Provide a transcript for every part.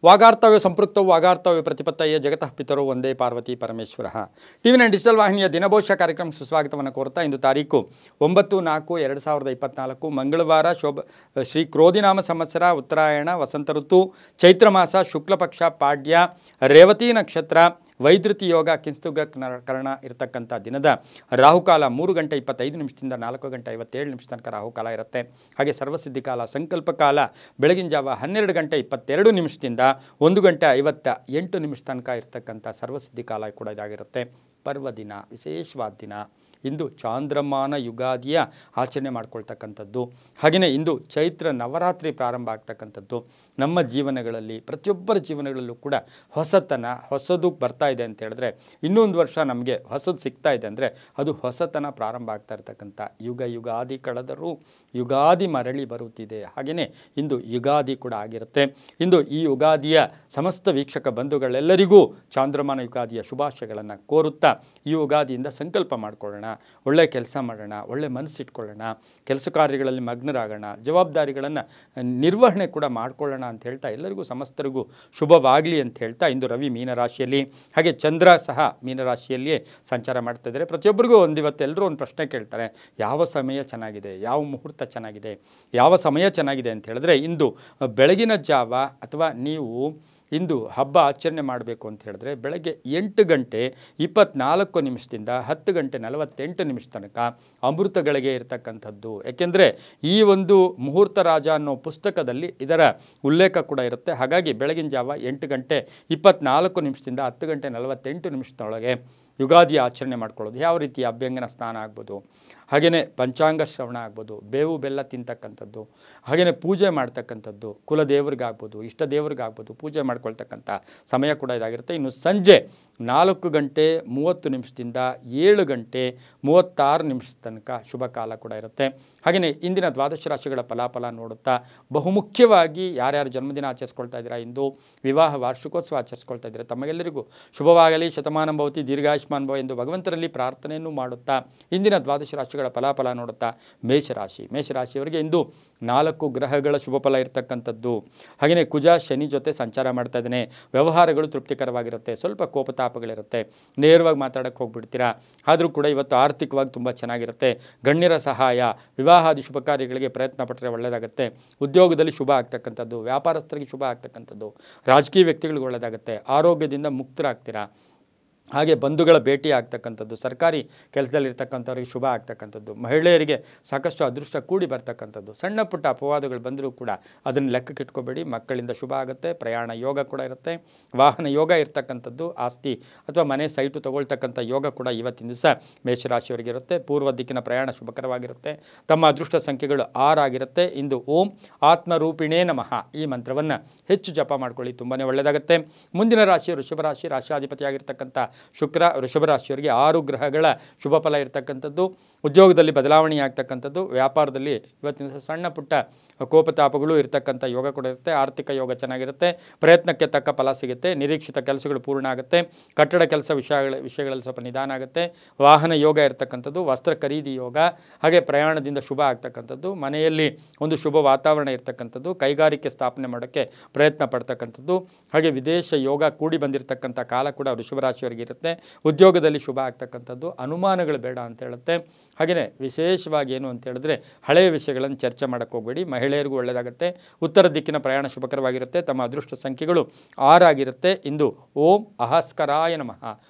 ವಾಗಾರ್ತವ್ಯ ಸಂಪೃಕ್ತವು ವಾಗಾರ್ತವ್ಯ ಪ್ರತಿಪತ್ತಯೇ ಜಗತಃ ಪಿತರೋ ಒಂದೇ ಪಾರ್ವತಿ ಪರಮೇಶ್ವರ. ಟಿವಿ9 ಡಿಜಿಟಲ್ ವಾಹಿನಿಯ ದಿನಭವಿಷ್ಯ ಕಾರ್ಯಕ್ರಮಕ್ಕೆ ಸುಸ್ವಾಗತವನ್ನು ಕೋರ್ತಾ ಇಂದು ತಾರೀಕು 9/4/2024 ಮಂಗಳವಾರ ಶ್ರೀ ಕ್ರೋಧಿನಾಮ ಸಂವತ್ಸರ ಉತ್ತರಾಯಣ ವಸಂತ ಋತು ಚೈತ್ರ ಮಾಸ ಶುಕ್ಲ ಪಕ್ಷ ಪಾಡ್ಯ ರೇವತಿ ನಕ್ಷತ್ರ ವೈದ್ಯುತಿ ಯೋಗ ಕಿಂಸ್ತುಗ ಕರ್ಣ ಇರತಕ್ಕಂಥ ದಿನದ ರಾಹುಕಾಲ 3:25 4:57 ತನಕ ರಾಹುಕಾಲ ಇರುತ್ತೆ. ಹಾಗೆ ಸರ್ವಸಿದ್ಧಿ ಕಾಲ ಸಂಕಲ್ಪ ಕಾಲ ಬೆಳಗಿನ ಜಾವ 12:22 1:58 ತನಕ ಇರತಕ್ಕಂಥ ಸರ್ವಸಿದ್ಧಿ ಕಾಲ ಕೂಡ ಇದಾಗಿರುತ್ತೆ. ಪರ್ವದಿನ ವಿಶೇಷವಾದ ದಿನ. ಇಂದು ಚಾಂದ್ರಮಾನ ಯುಗಾದಿಯ ಆಚರಣೆ ಮಾಡ್ಕೊಳ್ತಕ್ಕಂಥದ್ದು. ಹಾಗೆಯೇ ಇಂದು ಚೈತ್ರ ನವರಾತ್ರಿ ಪ್ರಾರಂಭ ಆಗ್ತಕ್ಕಂಥದ್ದು. ನಮ್ಮ ಜೀವನಗಳಲ್ಲಿ ಪ್ರತಿಯೊಬ್ಬರ ಜೀವನಗಳಲ್ಲೂ ಕೂಡ ಹೊಸದು ಬರ್ತಾ ಇದೆ ಅಂತ ಹೇಳಿದ್ರೆ, ಇನ್ನೊಂದು ವರ್ಷ ನಮಗೆ ಹೊಸದು ಸಿಗ್ತಾ ಇದೆ ಅಂದರೆ ಅದು ಹೊಸತನ ಪ್ರಾರಂಭ ಆಗ್ತಾ ಇರ್ತಕ್ಕಂಥ ಯುಗಾದಿ ಕಳೆದರೂ ಯುಗಾದಿ ಮರಳಿ ಬರುತ್ತಿದೆ. ಹಾಗೆಯೇ ಇಂದು ಯುಗಾದಿ ಕೂಡ ಆಗಿರುತ್ತೆ. ಇಂದು ಈ ಯುಗಾದಿಯ ಸಮಸ್ತ ವೀಕ್ಷಕ ಬಂಧುಗಳೆಲ್ಲರಿಗೂ ಚಾಂದ್ರಮಾನ ಯುಗಾದಿಯ ಶುಭಾಶಯಗಳನ್ನು ಕೋರುತ್ತಾ ಈ ಯುಗಾದಿಯಿಂದ ಸಂಕಲ್ಪ ಮಾಡಿಕೊಳ್ಳೋಣ, ಒಳ್ಳೆ ಕೆಲಸ ಮಾಡೋಣ, ಒಳ್ಳೆ ಮನಸ್ಸಿಟ್ಕೊಳ್ಳೋಣ, ಕೆಲಸ ಕಾರ್ಯಗಳಲ್ಲಿ ಮಗ್ನರಾಗೋಣ, ಜವಾಬ್ದಾರಿಗಳನ್ನು ನಿರ್ವಹಣೆ ಕೂಡ ಮಾಡ್ಕೊಳ್ಳೋಣ ಅಂತ ಹೇಳ್ತಾ ಎಲ್ಲರಿಗೂ ಸಮಸ್ತರಿಗೂ ಶುಭವಾಗಲಿ ಅಂತ ಹೇಳ್ತಾ ಇಂದು ರವಿ ಮೀನರಾಶಿಯಲ್ಲಿ ಹಾಗೆ ಚಂದ್ರ ಸಹ ಮೀನರಾಶಿಯಲ್ಲಿಯೇ ಸಂಚಾರ ಮಾಡ್ತಾ ಇದ್ದಾರೆ. ಪ್ರತಿಯೊಬ್ಬರಿಗೂ ಇವತ್ತು ಎಲ್ಲರೂ ಒಂದು ಪ್ರಶ್ನೆ ಕೇಳ್ತಾರೆ, ಯಾವ ಸಮಯ ಚೆನ್ನಾಗಿದೆ, ಯಾವ ಮುಹೂರ್ತ ಚೆನ್ನಾಗಿದೆ, ಯಾವ ಸಮಯ ಚೆನ್ನಾಗಿದೆ ಅಂತ ಹೇಳಿದ್ರೆ ಇಂದು ಬೆಳಗಿನ ಜಾವ ಅಥವಾ ನೀವು ಇಂದು ಹಬ್ಬ ಆಚರಣೆ ಮಾಡಬೇಕು ಅಂತ ಹೇಳಿದ್ರೆ ಬೆಳಗ್ಗೆ 8:24 10:48 ತನಕ ಅಮೃತಗಳಿಗೆ ಇರತಕ್ಕಂಥದ್ದು. ಏಕೆಂದರೆ ಈ ಒಂದು ಮುಹೂರ್ತ ರಾಜ ಅನ್ನೋ ಪುಸ್ತಕದಲ್ಲಿ ಇದರ ಉಲ್ಲೇಖ ಕೂಡ ಇರುತ್ತೆ. ಹಾಗಾಗಿ ಬೆಳಗಿನ ಜಾವ 8:24 10:48 ಯುಗಾದಿ ಆಚರಣೆ ಮಾಡ್ಕೊಳ್ಳೋದು. ಯಾವ ರೀತಿ ಅಭ್ಯಂಗನ ಸ್ನಾನ ಆಗ್ಬೋದು, ಹಾಗೆಯೇ ಪಂಚಾಂಗ ಶ್ರವಣ ಆಗ್ಬೋದು, ಬೇವು ಬೆಲ್ಲ ತಿಂತಕ್ಕಂಥದ್ದು, ಹಾಗೆಯೇ ಪೂಜೆ ಮಾಡ್ತಕ್ಕಂಥದ್ದು, ಕುಲದೇವ್ರಿಗಾಗ್ಬೋದು, ಇಷ್ಟ ದೇವ್ರಿಗಾಗ್ಬೋದು, ಪೂಜೆ ಮಾಡ್ಕೊಳ್ತಕ್ಕಂಥ ಸಮಯ ಕೂಡ ಇದಾಗಿರುತ್ತೆ. ಇನ್ನು ಸಂಜೆ 4:30 7:36 ತನಕ ಶುಭ ಕಾಲ ಕೂಡ ಇರುತ್ತೆ. ಹಾಗೆಯೇ ಇಂದಿನ ದ್ವಾದಶ ರಾಶಿಗಳ ಫಲಾಫಲ ನೋಡುತ್ತಾ ಬಹುಮುಖ್ಯವಾಗಿ ಯಾರ್ಯಾರು ಜನ್ಮದಿನ ಆಚರಿಸ್ಕೊಳ್ತಾ ಇದ್ದೀರಾ, ಇಂದು ವಿವಾಹ ವಾರ್ಷಿಕೋತ್ಸವ ಆಚರಿಸ್ಕೊಳ್ತಾ ಇದ್ದೀರಾ, ತಮಗೆಲ್ಲರಿಗೂ ಶುಭವಾಗಲಿ, ಶತಮಾನ ಭವತಿ, ದೀರ್ಘಾಯುಷ್ಮಾನ್ ಭವ ಎಂದು ಭಗವಂತರಲ್ಲಿ ಪ್ರಾರ್ಥನೆಯನ್ನು ಮಾಡುತ್ತಾ ಇಂದಿನ ದ್ವಾದಶ ರಾಶಿಗಳ ಫಲಾಫಲ ನೋಡುತ್ತಾ ಮೇಷರಾಶಿಯವರಿಗೆ ಇಂದು 4 ಗ್ರಹಗಳ ಶುಭ ಫಲ ಇರತಕ್ಕಂಥದ್ದು. ಹಾಗೆಯೇ ಕುಜ ಶನಿ ಜೊತೆ ಸಂಚಾರ ಮಾಡ್ತಾ ಇದ್ದಾನೆ. ವ್ಯವಹಾರಗಳು ತೃಪ್ತಿಕರವಾಗಿರುತ್ತೆ, ಸ್ವಲ್ಪ ಕೋಪತಾಪಗಳಿರುತ್ತೆ, ನೇರವಾಗಿ ಮಾತಾಡೋಕ್ಕೆ ಹೋಗ್ಬಿಡ್ತೀರಾ. ಆದರೂ ಕೂಡ ಇವತ್ತು ಆರ್ಥಿಕವಾಗಿ ತುಂಬ ಚೆನ್ನಾಗಿರುತ್ತೆ. ಗಣ್ಯರ ಸಹಾಯ, ವಿವಾಹಾದಿ ಶುಭ ಕಾರ್ಯಗಳಿಗೆ ಪ್ರಯತ್ನ ಪಟ್ಟರೆ ಒಳ್ಳೆಯದಾಗುತ್ತೆ. ಉದ್ಯೋಗದಲ್ಲಿ ಶುಭ ಆಗ್ತಕ್ಕಂಥದ್ದು, ವ್ಯಾಪಾರಸ್ಥರಿಗೆ ಶುಭ ಆಗ್ತಕ್ಕಂಥದ್ದು, ರಾಜಕೀಯ ವ್ಯಕ್ತಿಗಳಿಗೆ ಒಳ್ಳೆಯದಾಗುತ್ತೆ. ಆರೋಗ್ಯದಿಂದ ಮುಕ್ತರಾಗ್ತೀರಾ. ಹಾಗೆ ಬಂಧುಗಳ ಭೇಟಿ ಆಗ್ತಕ್ಕಂಥದ್ದು, ಸರ್ಕಾರಿ ಕೆಲಸದಲ್ಲಿರ್ತಕ್ಕಂಥವ್ರಿಗೆ ಶುಭ ಆಗ್ತಕ್ಕಂಥದ್ದು, ಮಹಿಳೆಯರಿಗೆ ಸಾಕಷ್ಟು ಅದೃಷ್ಟ ಕೂಡಿ ಬರ್ತಕ್ಕಂಥದ್ದು. ಸಣ್ಣ ಪುಟ್ಟ ಅಪವಾದಗಳು ಬಂದರೂ ಕೂಡ ಅದನ್ನು ಲೆಕ್ಕಕ್ಕೆ ಇಟ್ಕೋಬೇಡಿ, ಮಕ್ಕಳಿಂದ ಶುಭ ಆಗುತ್ತೆ. ಪ್ರಯಾಣ ಯೋಗ ಕೂಡ ಇರುತ್ತೆ, ವಾಹನ ಯೋಗ ಇರ್ತಕ್ಕಂಥದ್ದು, ಆಸ್ತಿ ಅಥವಾ ಮನೆ ಸೈಟು ತಗೊಳ್ತಕ್ಕಂಥ ಯೋಗ ಕೂಡ ಇವತ್ತಿನ ದಿವಸ ಮೇಷರಾಶಿಯವರಿಗೆ ಇರುತ್ತೆ. ಪೂರ್ವ ದಿಕ್ಕಿನ ಪ್ರಯಾಣ ಶುಭಕರವಾಗಿರುತ್ತೆ. ತಮ್ಮ ಅದೃಷ್ಟ ಸಂಖ್ಯೆಗಳು 6 ಆಗಿರುತ್ತೆ. ಇಂದು ಓಂ ಆತ್ಮರೂಪಿಣೇ ನಮಃ ಈ ಮಂತ್ರವನ್ನು ಹೆಚ್ಚು ಜಪ ಮಾಡ್ಕೊಳ್ಳಿ, ತುಂಬಾ ಒಳ್ಳೆಯದಾಗುತ್ತೆ. ಮುಂದಿನ ರಾಶಿ ವೃಷಭ ರಾಶಿ. ರಾಶಿಯಾಧಿಪತಿಯಾಗಿರ್ತಕ್ಕಂಥ ಶುಕ್ರ ವೃಷಭ ರಾಶಿಯವರಿಗೆ 6 ಗ್ರಹಗಳ ಶುಭ ಫಲ ಇರತಕ್ಕಂಥದ್ದು. ಉದ್ಯೋಗದಲ್ಲಿ ಬದಲಾವಣೆ ಆಗ್ತಕ್ಕಂಥದ್ದು, ವ್ಯಾಪಾರದಲ್ಲಿ ಇವತ್ತಿನ ಸಣ್ಣ ಪುಟ್ಟ ಕೋಪತಾಪಗಳು ಇರತಕ್ಕಂಥ ಯೋಗ ಕೂಡ ಇರುತ್ತೆ. ಆರ್ಥಿಕ ಯೋಗ ಚೆನ್ನಾಗಿರುತ್ತೆ, ಪ್ರಯತ್ನಕ್ಕೆ ತಕ್ಕ ಫಲ ಸಿಗುತ್ತೆ, ನಿರೀಕ್ಷಿತ ಕೆಲಸಗಳು ಪೂರ್ಣ ಆಗುತ್ತೆ. ಕಟ್ಟಡ ಕೆಲಸ ವಿಷಯಗಳಲ್ಲಿ ಸ್ವಲ್ಪ ನಿಧಾನ ಆಗುತ್ತೆ. ವಾಹನ ಯೋಗ ಇರತಕ್ಕಂಥದ್ದು, ವಸ್ತ್ರ ಖರೀದಿ ಯೋಗ, ಹಾಗೆ ಪ್ರಯಾಣದಿಂದ ಶುಭ ಆಗ್ತಕ್ಕಂಥದ್ದು, ಮನೆಯಲ್ಲಿ ಒಂದು ಶುಭ ವಾತಾವರಣ ಇರತಕ್ಕಂಥದ್ದು, ಕೈಗಾರಿಕೆ ಸ್ಥಾಪನೆ ಮಾಡೋಕ್ಕೆ ಪ್ರಯತ್ನ ಪಡ್ತಕ್ಕಂಥದ್ದು, ಹಾಗೆ ವಿದೇಶ ಯೋಗ ಕೂಡಿ ಬಂದಿರತಕ್ಕಂಥ ಕಾಲ ಕೂಡ ವೃಷಭ ರಾಶಿಯವರಿಗೆ ಇರುತ್ತೆ. ಉದ್ಯೋಗದಲ್ಲಿ ಶುಭ ಆಗ್ತಕ್ಕಂಥದ್ದು, ಅನುಮಾನಗಳು ಬೇಡ ಅಂತ ಹೇಳುತ್ತೆ. ಹಾಗೆಯೇ ವಿಶೇಷವಾಗಿ ಏನು ಅಂತ ಹೇಳಿದ್ರೆ ಹಳೆಯ ವಿಷಯಗಳನ್ನು ಚರ್ಚೆ ಮಾಡೋಕ್ಕೆ ಹೋಗಬೇಡಿ, ಮಹಿಳೆಯರಿಗೂ ಒಳ್ಳೆಯದಾಗುತ್ತೆ. ಉತ್ತರ ದಿಕ್ಕಿನ ಪ್ರಯಾಣ ಶುಭಕರವಾಗಿರುತ್ತೆ. ತಮ್ಮ ಅದೃಷ್ಟ ಸಂಖ್ಯೆಗಳು 6 ಆಗಿರುತ್ತೆ. ಇಂದು ಓಂ ಅಹಸ್ಕರಾಯ ನಮಃ,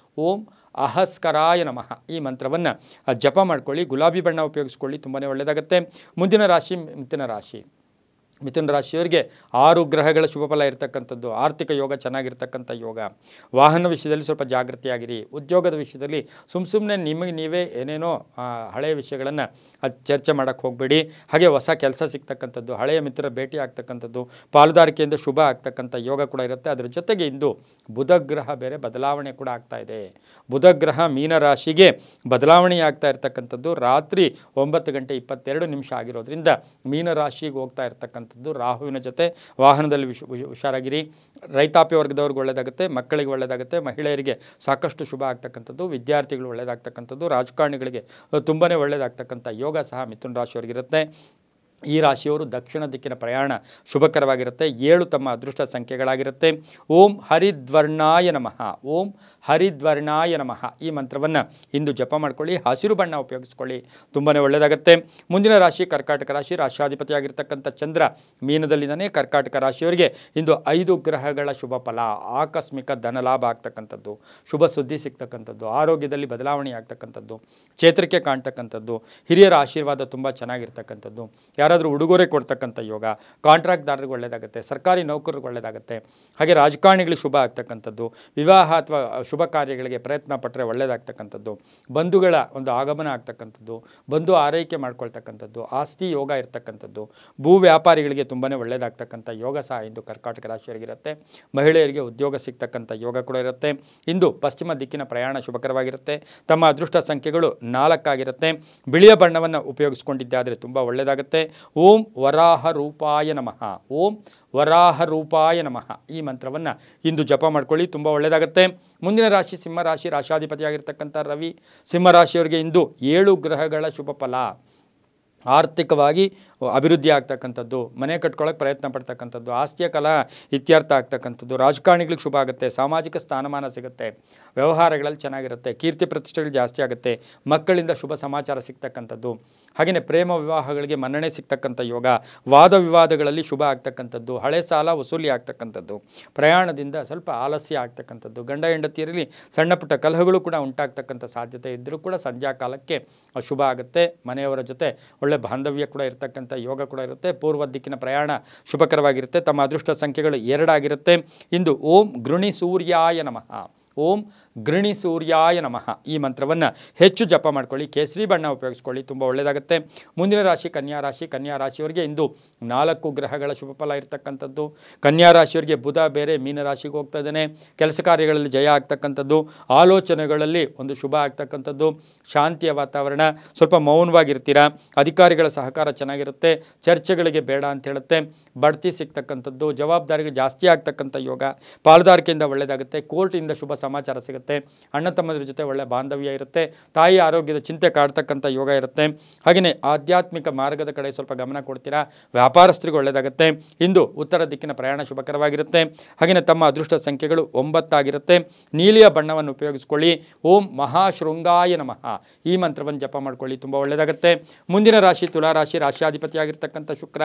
ಓಂ ಅಹಸ್ಕರಾಯ ನಮಃ ಈ ಮಂತ್ರವನ್ನು ಜಪ ಮಾಡ್ಕೊಳ್ಳಿ. ಗುಲಾಬಿ ಬಣ್ಣ ಉಪಯೋಗಿಸ್ಕೊಳ್ಳಿ, ತುಂಬಾ ಒಳ್ಳೆಯದಾಗುತ್ತೆ. ಮುಂದಿನ ರಾಶಿ ಮಿಥುನ ರಾಶಿಯವರಿಗೆ 6 ಗ್ರಹಗಳ ಶುಭ ಫಲ ಇರತಕ್ಕಂಥದ್ದು. ಆರ್ಥಿಕ ಯೋಗ ಚೆನ್ನಾಗಿರ್ತಕ್ಕಂಥ ಯೋಗ. ವಾಹನ ವಿಷಯದಲ್ಲಿ ಸ್ವಲ್ಪ ಜಾಗೃತಿಯಾಗಿರಿ. ಉದ್ಯೋಗದ ವಿಷಯದಲ್ಲಿ ಸುಮ್ಮನೆ ನಿಮಗೆ ನೀವೇ ಏನೇನೋ ಹಳೆಯ ವಿಷಯಗಳನ್ನು ಚರ್ಚೆ ಮಾಡೋಕ್ಕೆ ಹೋಗಬೇಡಿ. ಹಾಗೆ ಹೊಸ ಕೆಲಸ ಸಿಗ್ತಕ್ಕಂಥದ್ದು, ಹಳೆಯ ಮಿತ್ರರ ಭೇಟಿ ಆಗ್ತಕ್ಕಂಥದ್ದು, ಪಾಲುದಾರಿಕೆಯಿಂದ ಶುಭ ಆಗ್ತಕ್ಕಂಥ ಯೋಗ ಕೂಡ ಇರುತ್ತೆ. ಅದರ ಜೊತೆಗೆ ಇಂದು ಬುಧ ಗ್ರಹ ಬೇರೆ ಬದಲಾವಣೆ ಕೂಡ ಆಗ್ತಾ ಇದೆ. ಬುಧ ಗ್ರಹ ಮೀನರಾಶಿಗೆ ಬದಲಾವಣೆ ಆಗ್ತಾ ಇರ್ತಕ್ಕಂಥದ್ದು ರಾತ್ರಿ 9:22 ಆಗಿರೋದ್ರಿಂದ ಮೀನರಾಶಿಗೆ ಹೋಗ್ತಾ ಇರ್ತಕ್ಕಂಥ ರಾಹುವಿನ ಜೊತೆ ವಾಹನದಲ್ಲಿ ಹುಷಾರಾಗಿರಿ. ರೈತಾಪಿ ವರ್ಗದವ್ರಿಗೆ ಒಳ್ಳೆಯದಾಗುತ್ತೆ, ಮಕ್ಕಳಿಗೆ ಒಳ್ಳೆಯದಾಗುತ್ತೆ, ಮಹಿಳೆಯರಿಗೆ ಸಾಕಷ್ಟು ಶುಭ ಆಗ್ತಕ್ಕಂಥದ್ದು, ವಿದ್ಯಾರ್ಥಿಗಳು ಒಳ್ಳೆಯದಾಗ್ತಕ್ಕಂಥದ್ದು, ರಾಜಕಾರಣಿಗಳಿಗೆ ತುಂಬಾ ಒಳ್ಳೆಯದಾಗ್ತಕ್ಕಂಥ ಯೋಗ ಸಹ ಮಿಥುನ ರಾಶಿಯವರಿಗಿರುತ್ತೆ. ಈ ರಾಶಿಯವರು ದಕ್ಷಿಣ ದಿಕ್ಕಿನ ಪ್ರಯಾಣ ಶುಭಕರವಾಗಿರುತ್ತೆ. 7 ತಮ್ಮ ಅದೃಷ್ಟ ಸಂಖ್ಯೆಗಳಾಗಿರುತ್ತೆ. ಓಂ ಹರಿದ್ವರ್ಣಾಯ ನಮಃ, ಓಂ ಹರಿದ್ವರ್ಣಾಯ ನಮಃ ಈ ಮಂತ್ರವನ್ನು ಇಂದು ಜಪ ಮಾಡ್ಕೊಳ್ಳಿ. ಹಸಿರು ಬಣ್ಣ ಉಪಯೋಗಿಸ್ಕೊಳ್ಳಿ, ತುಂಬಾ ಒಳ್ಳೆಯದಾಗುತ್ತೆ. ಮುಂದಿನ ರಾಶಿ ಕರ್ಕಾಟಕ ರಾಶಿ. ರಾಶಾಧಿಪತಿಯಾಗಿರ್ತಕ್ಕಂಥ ಚಂದ್ರ ಮೀನದಲ್ಲಿದ್ದಾನೆ. ಕರ್ಕಾಟಕ ರಾಶಿಯವರಿಗೆ ಇಂದು 5 ಗ್ರಹಗಳ ಶುಭ ಫಲ. ಆಕಸ್ಮಿಕ ಧನಲಾಭ ಆಗ್ತಕ್ಕಂಥದ್ದು, ಶುಭ ಸುದ್ದಿ ಸಿಗ್ತಕ್ಕಂಥದ್ದು, ಆರೋಗ್ಯದಲ್ಲಿ ಬದಲಾವಣೆ ಆಗ್ತಕ್ಕಂಥದ್ದು, ಚೇತರಿಕೆ ಕಾಣ್ತಕ್ಕಂಥದ್ದು, ಹಿರಿಯರ ಆಶೀರ್ವಾದ ತುಂಬ ಚೆನ್ನಾಗಿರ್ತಕ್ಕಂಥದ್ದು, ಯಾರಾದರೂ ಉಡುಗೊರೆ ಕೊಡ್ತಕ್ಕಂಥ ಯೋಗ, ಕಾಂಟ್ರಾಕ್ಟ್ದಾರರಿಗೆ ಒಳ್ಳೆಯದಾಗುತ್ತೆ, ಸರ್ಕಾರಿ ನೌಕರರಿಗೆ ಒಳ್ಳೆಯದಾಗುತ್ತೆ, ಹಾಗೆ ರಾಜಕಾರಣಿಗಳಿಗೆ ಶುಭ ಆಗ್ತಕ್ಕಂಥದ್ದು, ವಿವಾಹ ಅಥವಾ ಶುಭ ಕಾರ್ಯಗಳಿಗೆ ಪ್ರಯತ್ನ ಪಟ್ಟರೆ ಒಳ್ಳೆಯದಾಗ್ತಕ್ಕಂಥದ್ದು, ಬಂಧುಗಳ ಒಂದು ಆಗಮನ ಆಗ್ತಕ್ಕಂಥದ್ದು, ಬಂಧು ಆರೈಕೆ ಮಾಡ್ಕೊಳ್ತಕ್ಕಂಥದ್ದು, ಆಸ್ತಿ ಯೋಗ ಇರ್ತಕ್ಕಂಥದ್ದು, ಭೂ ವ್ಯಾಪಾರಿಗಳಿಗೆ ತುಂಬಾ ಒಳ್ಳೆಯದಾಗ್ತಕ್ಕಂಥ ಯೋಗ ಸಹ ಇಂದು ಕರ್ಕಾಟಕ ರಾಶಿಯವರಿಗಿರುತ್ತೆ. ಮಹಿಳೆಯರಿಗೆ ಉದ್ಯೋಗ ಸಿಗ್ತಕ್ಕಂಥ ಯೋಗ ಕೂಡ ಇರುತ್ತೆ. ಇಂದು ಪಶ್ಚಿಮ ದಿಕ್ಕಿನ ಪ್ರಯಾಣ ಶುಭಕರವಾಗಿರುತ್ತೆ. ತಮ್ಮ ಅದೃಷ್ಟ ಸಂಖ್ಯೆಗಳು 4 ಆಗಿರುತ್ತೆ. ಬಿಳಿಯ ಬಣ್ಣವನ್ನು ಉಪಯೋಗಿಸ್ಕೊಂಡಿದ್ದಾದರೆ ತುಂಬ ಒಳ್ಳೆಯದಾಗುತ್ತೆ. ಓಂ ವರಾಹ ರೂಪಾಯ ನಮಃ, ಓಂ ವರಾಹ ರೂಪಾಯ ನಮಃ ಈ ಮಂತ್ರವನ್ನು ಇಂದು ಜಪ ಮಾಡ್ಕೊಳ್ಳಿ, ತುಂಬ ಒಳ್ಳೆಯದಾಗುತ್ತೆ. ಮುಂದಿನ ರಾಶಿ ಸಿಂಹರಾಶಿ. ರಾಶಾಧಿಪತಿಯಾಗಿರ್ತಕ್ಕಂಥ ರವಿ. ಸಿಂಹರಾಶಿಯವರಿಗೆ ಇಂದು 7 ಗ್ರಹಗಳ ಶುಭ ಫಲ. ಆರ್ಥಿಕವಾಗಿ ಅಭಿವೃದ್ಧಿ ಆಗ್ತಕ್ಕಂಥದ್ದು, ಮನೆ ಕಟ್ಕೊಳ್ಳೋಕೆ ಪ್ರಯತ್ನ ಪಡ್ತಕ್ಕಂಥದ್ದು, ಆಸ್ತಿಯ ಕಲಾ ಇತ್ಯರ್ಥ ಆಗ್ತಕ್ಕಂಥದ್ದು, ರಾಜಕಾರಣಿಗಳಿಗೆ ಶುಭ ಆಗುತ್ತೆ, ಸಾಮಾಜಿಕ ಸ್ಥಾನಮಾನ ಸಿಗುತ್ತೆ, ವ್ಯವಹಾರಗಳಲ್ಲಿ ಚೆನ್ನಾಗಿರುತ್ತೆ, ಕೀರ್ತಿ ಪ್ರತಿಷ್ಠೆಗಳು ಜಾಸ್ತಿ ಆಗುತ್ತೆ, ಮಕ್ಕಳಿಂದ ಶುಭ ಸಮಾಚಾರ ಸಿಗ್ತಕ್ಕಂಥದ್ದು, ಹಾಗೆಯೇ ಪ್ರೇಮ ವಿವಾಹಗಳಿಗೆ ಮನ್ನಣೆ ಸಿಗ್ತಕ್ಕಂಥ ಯೋಗ, ವಾದ ವಿವಾದಗಳಲ್ಲಿ ಶುಭ ಆಗ್ತಕ್ಕಂಥದ್ದು, ಹಳೆ ಸಾಲ ವಸೂಲಿ ಆಗ್ತಕ್ಕಂಥದ್ದು, ಪ್ರಯಾಣದಿಂದ ಸ್ವಲ್ಪ ಆಲಸ್ಯ ಆಗ್ತಕ್ಕಂಥದ್ದು, ಗಂಡ ಹೆಂಡತಿಯರಲ್ಲಿ ಸಣ್ಣ ಪುಟ್ಟ ಕಲಹಗಳು ಕೂಡ ಉಂಟಾಗ್ತಕ್ಕಂಥ ಸಾಧ್ಯತೆ ಇದ್ದರೂ ಕೂಡ ಸಂಧ್ಯಾ ಕಾಲಕ್ಕೆ ಶುಭ ಆಗುತ್ತೆ. ಮನೆಯವರ ಜೊತೆ ಒಳ್ಳೆ ಬಾಂಧವ್ಯ ಕೂಡ ಇರತಕ್ಕಂಥ ಯೋಗ ಕೂಡ ಇರುತ್ತೆ. ಪೂರ್ವ ದಿಕ್ಕಿನ ಪ್ರಯಾಣ ಶುಭಕರವಾಗಿರುತ್ತೆ. ತಮ್ಮ ಅದೃಷ್ಟ ಸಂಖ್ಯೆಗಳು 2 ಆಗಿರುತ್ತೆ. ಇಂದು ಓಂ ಗೃಣಿ ಸೂರ್ಯಾಯ ನಮಃ, ಓಂ ಗೃಣಿ ಸೂರ್ಯಾಯ ನಮಃ ಈ ಮಂತ್ರವನ್ನು ಹೆಚ್ಚು ಜಪ ಮಾಡ್ಕೊಳ್ಳಿ. ಕೇಸರಿ ಬಣ್ಣ ಉಪಯೋಗಿಸ್ಕೊಳ್ಳಿ, ತುಂಬ ಒಳ್ಳೆಯದಾಗುತ್ತೆ. ಮುಂದಿನ ರಾಶಿ ಕನ್ಯಾ ರಾಶಿ. ಕನ್ಯಾ ರಾಶಿಯವರಿಗೆ ಇಂದು 4 ಗ್ರಹಗಳ ಶುಭ ಫಲ ಇರತಕ್ಕಂಥದ್ದು. ಕನ್ಯಾ ರಾಶಿಯವರಿಗೆ ಬುಧ ಬೇರೆ ಮೀನ ರಾಶಿಗೆ ಹೋಗ್ತಾ ಇದ್ದಾನೆ. ಕೆಲಸ ಕಾರ್ಯಗಳಲ್ಲಿ ಜಯ ಆಗ್ತಕ್ಕಂಥದ್ದು, ಆಲೋಚನೆಗಳಲ್ಲಿ ಒಂದು ಶುಭ ಆಗ್ತಕ್ಕಂಥದ್ದು, ಶಾಂತಿಯ ವಾತಾವರಣ, ಸ್ವಲ್ಪ ಮೌನವಾಗಿರ್ತೀರಾ, ಅಧಿಕಾರಿಗಳ ಸಹಕಾರ ಚೆನ್ನಾಗಿರುತ್ತೆ, ಚರ್ಚೆಗಳಿಗೆ ಬೇಡ ಅಂತ ಹೇಳುತ್ತೆ, ಬಡ್ತಿ ಸಿಗ್ತಕ್ಕಂಥದ್ದು, ಜವಾಬ್ದಾರಿಗಳು ಜಾಸ್ತಿ ಆಗ್ತಕ್ಕಂಥ ಯೋಗ, ಪಾಲುದಾರಿಕೆಯಿಂದ ಒಳ್ಳೆಯದಾಗುತ್ತೆ, ಕೋರ್ಟಿಂದ ಶುಭ ಸಮಾಚಾರ ಸಿಗುತ್ತೆ, ಅಣ್ಣ ತಮ್ಮಂದಿರ ಜೊತೆ ಒಳ್ಳೆ ಬಾಂಧವ್ಯ ಇರುತ್ತೆ, ತಾಯಿ ಆರೋಗ್ಯದ ಚಿಂತೆ ಕಾಡ್ತಕ್ಕಂಥ ಯೋಗ ಇರುತ್ತೆ. ಹಾಗೆಯೇ ಆಧ್ಯಾತ್ಮಿಕ ಮಾರ್ಗದ ಕಡೆ ಸ್ವಲ್ಪ ಗಮನ ಕೊಡ್ತೀರಾ, ವ್ಯಾಪಾರಸ್ಥರಿಗೆ ಒಳ್ಳೆಯದಾಗುತ್ತೆ. ಇಂದು ಉತ್ತರ ದಿಕ್ಕಿನ ಪ್ರಯಾಣ ಶುಭಕರವಾಗಿರುತ್ತೆ. ಹಾಗೆಯೇ ತಮ್ಮ ಅದೃಷ್ಟ ಸಂಖ್ಯೆಗಳು 9 ಆಗಿರುತ್ತೆ. ನೀಲಿಯ ಬಣ್ಣವನ್ನು ಉಪಯೋಗಿಸ್ಕೊಳ್ಳಿ. ಓಂ ಮಹಾಶೃಂಗಾಯ ನಮಃ ಈ ಮಂತ್ರವನ್ನು ಜಪ ಮಾಡ್ಕೊಳ್ಳಿ, ತುಂಬ ಒಳ್ಳೆಯದಾಗುತ್ತೆ. ಮುಂದಿನ ರಾಶಿ ತುಲಾರಾಶಿ. ರಾಶಿಯಾಧಿಪತಿಯಾಗಿರ್ತಕ್ಕಂಥ ಶುಕ್ರ.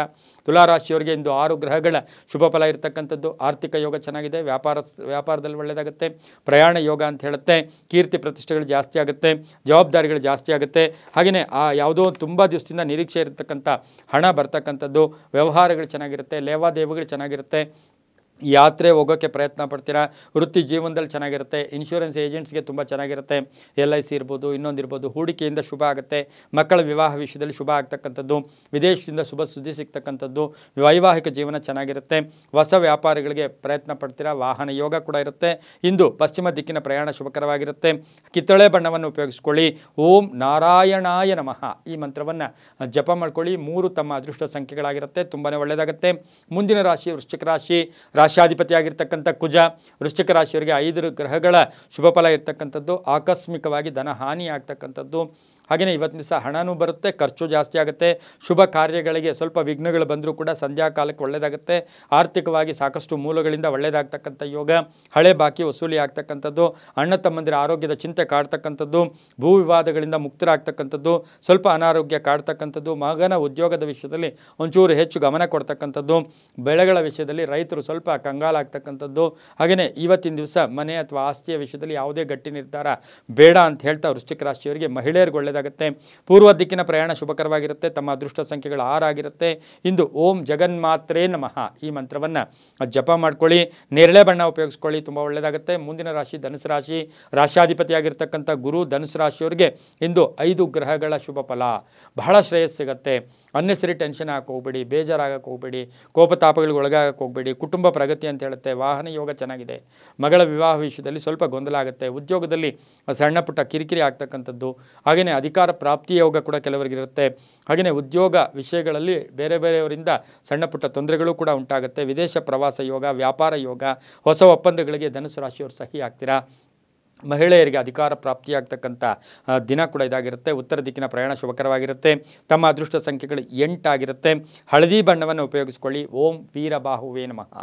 ತುಲಾರಾಶಿಯವರಿಗೆ ಇಂದು 6 ಗ್ರಹಗಳ ಶುಭ ಫಲ ಇರತಕ್ಕಂಥದ್ದು. ಆರ್ಥಿಕ ಯೋಗ ಚೆನ್ನಾಗಿದೆ, ವ್ಯಾಪಾರದಲ್ಲಿ ಒಳ್ಳೆಯದಾಗುತ್ತೆ, ಪ್ರಯಾಣ ಯೋಗ ಅಂತ ಹೇಳುತ್ತೆ, ಕೀರ್ತಿ ಪ್ರತಿಷ್ಠೆಗಳು ಜಾಸ್ತಿ ಆಗುತ್ತೆ, ಜವಾಬ್ದಾರಿಗಳು ಜಾಸ್ತಿ ಆಗುತ್ತೆ. ಹಾಗೆಯೇ ಯಾವುದೋ ತುಂಬ ದಿವಸದಿಂದ ನಿರೀಕ್ಷೆ ಇರತಕ್ಕಂಥ ಹಣ ಬರ್ತಕ್ಕಂಥದ್ದು, ವ್ಯವಹಾರಗಳು ಚೆನ್ನಾಗಿರುತ್ತೆ, ಲೇವಾದೇವಿಗಳು ಚೆನ್ನಾಗಿರುತ್ತೆ, ಯಾತ್ರೆ ಹೋಗೋಕ್ಕೆ ಪ್ರಯತ್ನ ಪಡ್ತೀರಾ, ವೃತ್ತಿ ಜೀವನದಲ್ಲಿ ಚೆನ್ನಾಗಿರುತ್ತೆ, ಇನ್ಶೂರೆನ್ಸ್ ಏಜೆಂಟ್ಸ್ಗೆ ತುಂಬ ಚೆನ್ನಾಗಿರುತ್ತೆ, LIC ಇರ್ಬೋದು, ಇನ್ನೊಂದಿರ್ಬೋದು, ಹೂಡಿಕೆಯಿಂದ ಶುಭ ಆಗುತ್ತೆ, ಮಕ್ಕಳ ವಿವಾಹ ವಿಷಯದಲ್ಲಿ ಶುಭ ಆಗ್ತಕ್ಕಂಥದ್ದು, ವಿದೇಶದಿಂದ ಶುಭ ಸುದ್ದಿ ಸಿಗ್ತಕ್ಕಂಥದ್ದು, ವೈವಾಹಿಕ ಜೀವನ ಚೆನ್ನಾಗಿರುತ್ತೆ, ಹೊಸ ವ್ಯಾಪಾರಿಗಳಿಗೆ ಪ್ರಯತ್ನ ಪಡ್ತೀರಾ, ವಾಹನ ಯೋಗ ಕೂಡ ಇರುತ್ತೆ. ಇಂದು ಪಶ್ಚಿಮ ದಿಕ್ಕಿನ ಪ್ರಯಾಣ ಶುಭಕರವಾಗಿರುತ್ತೆ. ಕಿತ್ತಳೆ ಬಣ್ಣವನ್ನು ಉಪಯೋಗಿಸ್ಕೊಳ್ಳಿ. ಓಂ ನಾರಾಯಣಾಯ ನಮಃ ಈ ಮಂತ್ರವನ್ನು ಜಪ ಮಾಡ್ಕೊಳ್ಳಿ. 3 ತಮ್ಮ ಅದೃಷ್ಟ ಸಂಖ್ಯೆಗಳಾಗಿರುತ್ತೆ, ತುಂಬಾ ಒಳ್ಳೆಯದಾಗುತ್ತೆ. ಮುಂದಿನ ರಾಶಿ ವೃಶ್ಚಿಕ ರಾಶಿ. ರಾಶಾಧಿಪತಿಯಾಗಿರ್ತಕ್ಕಂಥ ಕುಜ. ವೃಶ್ಚಿಕ ರಾಶಿಯವರಿಗೆ 5 ಗ್ರಹಗಳ ಶುಭ ಫಲ ಇರ್ತಕ್ಕಂಥದ್ದು. ಆಕಸ್ಮಿಕವಾಗಿ ಧನ ಹಾನಿ ಆಗ್ತಕ್ಕಂಥದ್ದು, ಹಾಗೆಯೇ ಇವತ್ತಿನ ದಿವಸ ಹಣನೂ ಬರುತ್ತೆ, ಖರ್ಚು ಜಾಸ್ತಿ ಆಗುತ್ತೆ, ಶುಭ ಕಾರ್ಯಗಳಿಗೆ ಸ್ವಲ್ಪ ವಿಘ್ನಗಳು ಬಂದರೂ ಕೂಡ ಸಂಧ್ಯಾ ಕಾಲಕ್ಕೆ ಒಳ್ಳೆಯದಾಗುತ್ತೆ. ಆರ್ಥಿಕವಾಗಿ ಸಾಕಷ್ಟು ಮೂಲಗಳಿಂದ ಒಳ್ಳೆಯದಾಗ್ತಕ್ಕಂಥ ಯೋಗ, ಹಳೆ ಬಾಕಿ ವಸೂಲಿ ಆಗ್ತಕ್ಕಂಥದ್ದು, ಅಣ್ಣ ತಮ್ಮಂದಿರ ಆರೋಗ್ಯದ ಚಿಂತೆ ಕಾಡ್ತಕ್ಕಂಥದ್ದು, ಭೂ ವಿವಾದಗಳಿಂದ ಮುಕ್ತರಾಗ್ತಕ್ಕಂಥದ್ದು, ಸ್ವಲ್ಪ ಅನಾರೋಗ್ಯ ಕಾಡ್ತಕ್ಕಂಥದ್ದು, ಮಗನ ಉದ್ಯೋಗದ ವಿಷಯದಲ್ಲಿ ಒಂಚೂರು ಹೆಚ್ಚು ಗಮನ ಕೊಡ್ತಕ್ಕಂಥದ್ದು, ಬೆಳೆಗಳ ವಿಷಯದಲ್ಲಿ ರೈತರು ಸ್ವಲ್ಪ ಕಂಗಾಲಾಗ್ತಕ್ಕಂಥದ್ದು. ಹಾಗೆಯೇ ಇವತ್ತಿನ ದಿವಸ ಮನೆ ಅಥವಾ ಆಸ್ತಿಯ ವಿಷಯದಲ್ಲಿ ಯಾವುದೇ ಗಟ್ಟಿ ನಿರ್ಧಾರ ಬೇಡ ಅಂತ ಹೇಳ್ತಾ ವೃಶ್ಚಿಕ ರಾಶಿಯವರಿಗೆ ಮಹಿಳೆಯರಿಗೆ ಒಳ್ಳೆಯದಾಗುತ್ತೆ. ಪೂರ್ವ ದಿಕ್ಕಿನ ಪ್ರಯಾಣ ಶುಭಕರವಾಗಿರುತ್ತೆ. ತಮ್ಮ ಅದೃಷ್ಟ ಸಂಖ್ಯೆಗಳು 6 ಆಗಿರುತ್ತೆ. ಇಂದು ಓಂ ಜಗನ್ಮಾತ್ರೇ ನಮಃ ಈ ಮಂತ್ರವನ್ನು ಜಪ ಮಾಡ್ಕೊಳ್ಳಿ. ನೇರಳೆ ಬಣ್ಣ ಉಪಯೋಗಿಸ್ಕೊಳ್ಳಿ, ತುಂಬ ಒಳ್ಳೆಯದಾಗುತ್ತೆ. ಮುಂದಿನ ರಾಶಿ ಧನುಸು ರಾಶಿ. ರಾಶಾಧಿಪತಿಯಾಗಿರ್ತಕ್ಕಂಥ ಗುರು. ಧನುಸು ರಾಶಿಯವರಿಗೆ ಇಂದು 5 ಗ್ರಹಗಳ ಶುಭ ಫಲ. ಬಹಳ ಶ್ರೇಯಸ್ ಸಿಗುತ್ತೆ. ಅನ್ನೆಸರಿ ಟೆನ್ಷನ್ ಹಾಕಿ ಹೋಗ್ಬೇಡಿ, ಬೇಜಾರಾಗಕ್ಕೆ ಹೋಗ್ಬೇಡಿ, ಕೋಪತಾಪಗಳಿಗೆ ಒಳಗಾಗಕ್ಕೆ ಹೋಗ್ಬೇಡಿ. ಕುಟುಂಬ ಪ್ರಗತಿ ಅಂತ ಹೇಳುತ್ತೆ, ವಾಹನ ಯೋಗ ಚೆನ್ನಾಗಿದೆ, ಮಗಳ ವಿವಾಹ ವಿಷಯದಲ್ಲಿ ಸ್ವಲ್ಪ ಗೊಂದಲ ಆಗುತ್ತೆ, ಉದ್ಯೋಗದಲ್ಲಿ ಸಣ್ಣ ಪುಟ್ಟ ಕಿರಿಕಿರಿ ಆಗ್ತಕ್ಕಂಥದ್ದು, ಹಾಗೆಯೇ ಅಧಿಕಾರ ಪ್ರಾಪ್ತಿ ಯೋಗ ಕೂಡ ಕೆಲವರಿಗಿರುತ್ತೆ. ಹಾಗೆಯೇ ಉದ್ಯೋಗ ವಿಷಯಗಳಲ್ಲಿ ಬೇರೆಯವರಿಂದ ಸಣ್ಣ ಪುಟ್ಟ ತೊಂದರೆಗಳು ಕೂಡ ಉಂಟಾಗುತ್ತೆ. ವಿದೇಶ ಪ್ರವಾಸ ಯೋಗ, ವ್ಯಾಪಾರ ಯೋಗ, ಹೊಸ ಒಪ್ಪಂದಗಳಿಗೆ ಧನುಸು ರಾಶಿಯವರು ಸಹಿ ಆಗ್ತೀರಾ. ಮಹಿಳೆಯರಿಗೆ ಅಧಿಕಾರ ಪ್ರಾಪ್ತಿಯಾಗ್ತಕ್ಕಂಥ ದಿನ ಕೂಡ ಇದಾಗಿರುತ್ತೆ. ಉತ್ತರ ದಿಕ್ಕಿನ ಪ್ರಯಾಣ ಶುಭಕರವಾಗಿರುತ್ತೆ. ತಮ್ಮ ಅದೃಷ್ಟ ಸಂಖ್ಯೆಗಳು 8 ಆಗಿರುತ್ತೆ. ಹಳದಿ ಬಣ್ಣವನ್ನು ಉಪಯೋಗಿಸ್ಕೊಳ್ಳಿ. ಓಂ ವೀರಬಾಹುವೇ ನಮಃ,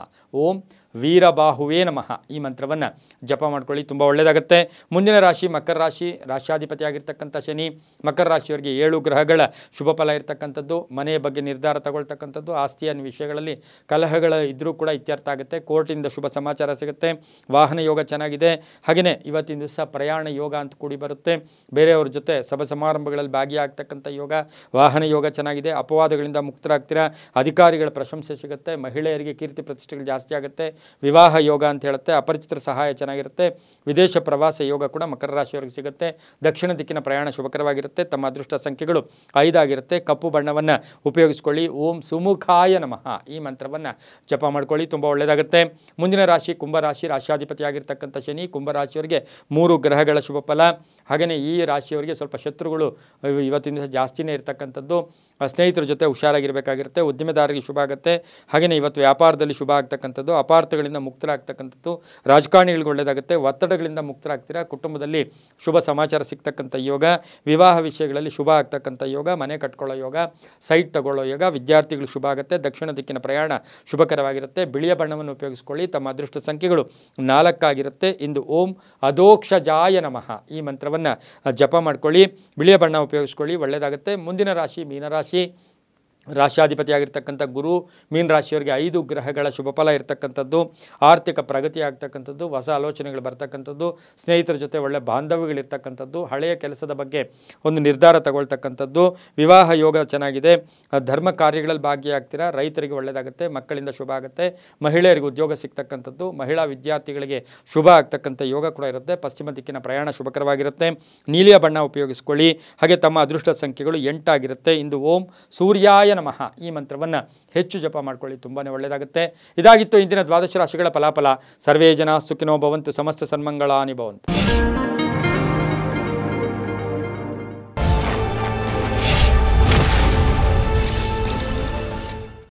ಓಂ ವೀರಬಾಹುವೇ ನಮಃ ಈ ಮಂತ್ರವನ್ನು ಜಪ ಮಾಡ್ಕೊಳ್ಳಿ, ತುಂಬ ಒಳ್ಳೆಯದಾಗುತ್ತೆ. ಮುಂದಿನ ರಾಶಿ ಮಕರ ರಾಶಿ. ರಾಶ್ಯಾಧಿಪತಿ ಆಗಿರ್ತಕ್ಕಂಥ ಶನಿ ಮಕರ ರಾಶಿಯವರಿಗೆ 7 ಗ್ರಹಗಳ ಶುಭ ಫಲ ಇರತಕ್ಕಂಥದ್ದು. ಮನೆಯ ಬಗ್ಗೆ ನಿರ್ಧಾರ ತಗೊಳ್ತಕ್ಕಂಥದ್ದು. ಆಸ್ತಿಯ ವಿಷಯಗಳಲ್ಲಿ ಕಲಹಗಳು ಇದ್ದರೂ ಕೂಡ ಇತ್ಯರ್ಥ ಆಗುತ್ತೆ. ಕೋರ್ಟಿಂದ ಶುಭ ಸಮಾಚಾರ ಸಿಗುತ್ತೆ. ವಾಹನ ಯೋಗ ಚೆನ್ನಾಗಿದೆ. ಹಾಗೆಯೇ ಇವತ್ತಿನ ದಿವಸ ಪ್ರಯಾಣ ಯೋಗ ಅಂತ ಕೂಡಿ ಬರುತ್ತೆ. ಬೇರೆಯವ್ರ ಜೊತೆ ಸಭಾ ಸಮಾರಂಭಗಳಲ್ಲಿ ಭಾಗಿಯಾಗ್ತಕ್ಕಂಥ ಯೋಗ, ವಾಹನ ಯೋಗ ಚೆನ್ನಾಗಿದೆ. ಅಪವಾದಗಳಿಂದ ಮುಕ್ತರಾಗ್ತೀರಾ. ಅಧಿಕಾರಿಗಳ ಪ್ರಶಂಸೆ ಸಿಗುತ್ತೆ. ಮಹಿಳೆಯರಿಗೆ ಕೀರ್ತಿ ಪ್ರತಿಷ್ಠೆಗಳು ಜಾಸ್ತಿ ಆಗುತ್ತೆ. ವಿವಾಹ ಯೋಗ ಅಂತ ಹೇಳುತ್ತೆ. ಅಪರಿಚಿತರ ಸಹಾಯ ಚೆನ್ನಾಗಿರುತ್ತೆ. ವಿದೇಶ ಪ್ರವಾಸ ಯೋಗ ಕೂಡ ಮಕರ ರಾಶಿಯವರಿಗೆ ಸಿಗುತ್ತೆ. ದಕ್ಷಿಣ ದಿಕ್ಕಿನ ಪ್ರಯಾಣ ಶುಭಕರವಾಗಿರುತ್ತೆ. ತಮ್ಮ ಅದೃಷ್ಟ ಸಂಖ್ಯೆಗಳು 5 ಆಗಿರುತ್ತೆ. ಕಪ್ಪು ಬಣ್ಣವನ್ನು ಉಪಯೋಗಿಸ್ಕೊಳ್ಳಿ. ಓಂ ಸುಮುಖಾಯ ನಮಃ ಈ ಮಂತ್ರವನ್ನು ಜಪ ಮಾಡ್ಕೊಳ್ಳಿ, ತುಂಬ ಒಳ್ಳೆಯದಾಗುತ್ತೆ. ಮುಂದಿನ ರಾಶಿ ಕುಂಭರಾಶಿ. ರಾಶ್ಯಾಧಿಪತಿ ಆಗಿರ್ತಕ್ಕಂಥ ಶನಿ ಕುಂಭರಾಶಿಯವರಿಗೆ 3 ಗ್ರಹಗಳ ಶುಭ ಫಲ. ಹಾಗೆಯೇ ಈ ರಾಶಿಯವರಿಗೆ ಸ್ವಲ್ಪ ಶತ್ರುಗಳು ಇವತ್ತಿನ ದಿವಸ ಜಾಸ್ತಿನೇ ಇರತಕ್ಕಂಥದ್ದು. ಸ್ನೇಹಿತರ ಜೊತೆ ಹುಷಾರಾಗಿರಬೇಕಾಗಿರುತ್ತೆ. ಉದ್ಯಮೆದಾರರಿಗೆ ಶುಭ ಆಗುತ್ತೆ. ಹಾಗೆಯೇ ಇವತ್ತು ವ್ಯಾಪಾರದಲ್ಲಿ ಶುಭ ಆಗ್ತಕ್ಕಂಥದ್ದು. ಅಪಾರ್ಥಗಳಿಂದ ಮುಕ್ತರಾಗ್ತಕ್ಕಂಥದ್ದು. ರಾಜಕಾರಣಿಗಳಿಗೆ ಒಳ್ಳೆಯದಾಗುತ್ತೆ. ಒತ್ತಡಗಳಿಂದ ಮುಕ್ತರಾಗ್ತೀರಾ. ಕುಟುಂಬದಲ್ಲಿ ಶುಭ ಸಮಾಚಾರ ಸಿಗ್ತಕ್ಕಂಥ ಯೋಗ. ವಿವಾಹ ವಿಷಯಗಳಲ್ಲಿ ಶುಭ ಆಗ್ತಕ್ಕಂಥ ಯೋಗ. ಮನೆ ಕಟ್ಕೊಳ್ಳೋ ಯೋಗ, ಸೈಟ್ ತಗೊಳ್ಳೋ ಯೋಗ. ವಿದ್ಯಾರ್ಥಿಗಳು ಶುಭ ಆಗುತ್ತೆ. ದಕ್ಷಿಣ ದಿಕ್ಕಿನ ಪ್ರಯಾಣ ಶುಭಕರವಾಗಿರುತ್ತೆ. ಬಿಳಿಯ ಬಣ್ಣವನ್ನು ಉಪಯೋಗಿಸ್ಕೊಳ್ಳಿ. ತಮ್ಮ ಅದೃಷ್ಟ ಸಂಖ್ಯೆಗಳು 4 ಆಗಿರುತ್ತೆ. ಇಂದು ಓಂ ಅಧೋಕ್ಷಜಾಯ ನಮಃ ಈ ಮಂತ್ರವನ್ನು ಜಪ ಮಾಡ್ಕೊಳ್ಳಿ. ಬಿಳಿಯ ಬಣ್ಣ ಉಪಯೋಗಿಸ್ಕೊಳ್ಳಿ, ಒಳ್ಳೆಯದಾಗುತ್ತೆ. ಮುಂದಿನ ರಾಶಿ ಮೀನರಾಶಿ. ರಾಶ್ಯಾಧಿಪತಿಯಾಗಿರ್ತಕ್ಕಂಥ ಗುರು ಮೀನ ರಾಶಿಯವರಿಗೆ 5 ಗ್ರಹಗಳ ಶುಭ ಫಲ ಇರತಕ್ಕಂಥದ್ದು. ಆರ್ಥಿಕ ಪ್ರಗತಿ ಆಗ್ತಕ್ಕಂಥದ್ದು. ಹೊಸ ಆಲೋಚನೆಗಳು ಬರ್ತಕ್ಕಂಥದ್ದು. ಸ್ನೇಹಿತರ ಜೊತೆ ಒಳ್ಳೆ ಬಾಂಧವ್ಯಗಳಿರ್ತಕ್ಕಂಥದ್ದು. ಹಳೆಯ ಕೆಲಸದ ಬಗ್ಗೆ ಒಂದು ನಿರ್ಧಾರ ತಗೊಳ್ತಕ್ಕಂಥದ್ದು. ವಿವಾಹ ಯೋಗ ಚೆನ್ನಾಗಿದೆ. ಧರ್ಮ ಕಾರ್ಯಗಳಲ್ಲಿ ಭಾಗಿಯಾಗ್ತೀರಾ. ರೈತರಿಗೆ ಒಳ್ಳೆಯದಾಗುತ್ತೆ. ಮಕ್ಕಳಿಂದ ಶುಭ ಆಗುತ್ತೆ. ಮಹಿಳೆಯರಿಗೆ ಉದ್ಯೋಗ ಸಿಗ್ತಕ್ಕಂಥದ್ದು. ಮಹಿಳಾ ವಿದ್ಯಾರ್ಥಿಗಳಿಗೆ ಶುಭ ಆಗ್ತಕ್ಕಂಥ ಯೋಗ ಕೂಡ ಇರುತ್ತೆ. ಪಶ್ಚಿಮ ದಿಕ್ಕಿನ ಪ್ರಯಾಣ ಶುಭಕರವಾಗಿರುತ್ತೆ. ನೀಲಿಯ ಬಣ್ಣ ಉಪಯೋಗಿಸ್ಕೊಳ್ಳಿ. ಹಾಗೆ ತಮ್ಮ ಅದೃಷ್ಟ ಸಂಖ್ಯೆಗಳು 8 ಆಗಿರುತ್ತೆ. ಇಂದು ಓಂ ಸೂರ್ಯಾಯ ನಮಃ ಈ ಮಂತ್ರವನ್ನು ಹೆಚ್ಚು ಜಪ ಮಾಡ್ಕೊಳ್ಳಿ, ತುಂಬಾ ಒಳ್ಳೆಯದಾಗುತ್ತೆ. ಇದಾಗಿತ್ತು ಇಂದಿನ ದ್ವಾದಶ ರಾಶಿಗಳ ಫಲಾಫಲ. ಸರ್ವೇ ಜನ ಸುಖಿನೋ ಭವಂತು, ಸಮಸ್ತ ಸನ್ಮಂಗಳಾನಿ ಭವಂತು.